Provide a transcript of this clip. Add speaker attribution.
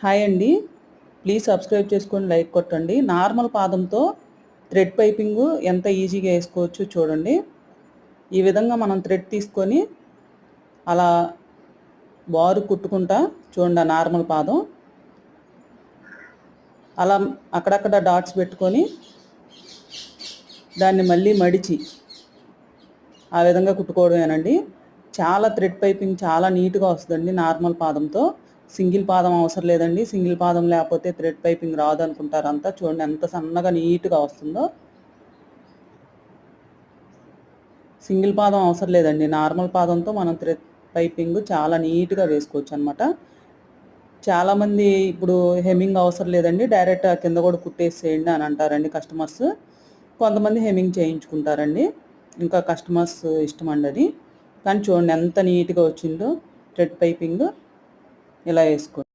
Speaker 1: Hi అండి. Please subscribe చేసుకొని like కొట్టండి. నార్మల్ పాదంతో థ్రెడ్ పైపింగు ఎంత ఈజీగా వేసుకోవచ్చు చూడండి. ఈ విధంగా మనం థ్రెడ్ తీసుకొని అలా బారు కుట్టుకుంటా చూడండి. నార్మల్ పాదం అలా అక్కడక్కడ డాట్స్ పెట్టుకొని దాన్ని మళ్ళీ మడిచి ఆ విధంగా కుట్టుకోవడమేనండి. చాలా థ్రెడ్ పైపింగ్ చాలా నీట్గా వస్తుందండి నార్మల్ పాదంతో. సింగిల్ పాదం అవసరం లేదండి. సింగిల్ పాదం లేకపోతే థ్రెడ్ పైపింగ్ రాదు అనుకుంటారు అంతా. చూడండి ఎంత సన్నగా నీట్గా వస్తుందో. సింగిల్ పాదం అవసరం లేదండి. నార్మల్ పాదంతో మనం థ్రెడ్ పైపింగ్ చాలా నీట్గా వేసుకోవచ్చు అనమాట. చాలామంది ఇప్పుడు హెమ్మింగ్ అవసరం లేదండి, డైరెక్ట్ కింద కూడా కుట్టేసేయండి అని అంటారండి కస్టమర్స్. కొంతమంది హెమ్మింగ్ చేయించుకుంటారండి, ఇంకా కస్టమర్స్ ఇష్టం అండి అది. కానీ చూడండి ఎంత నీట్గా వచ్చిందో థ్రెడ్ పైపింగ్. ఇలా వేసుకోండి.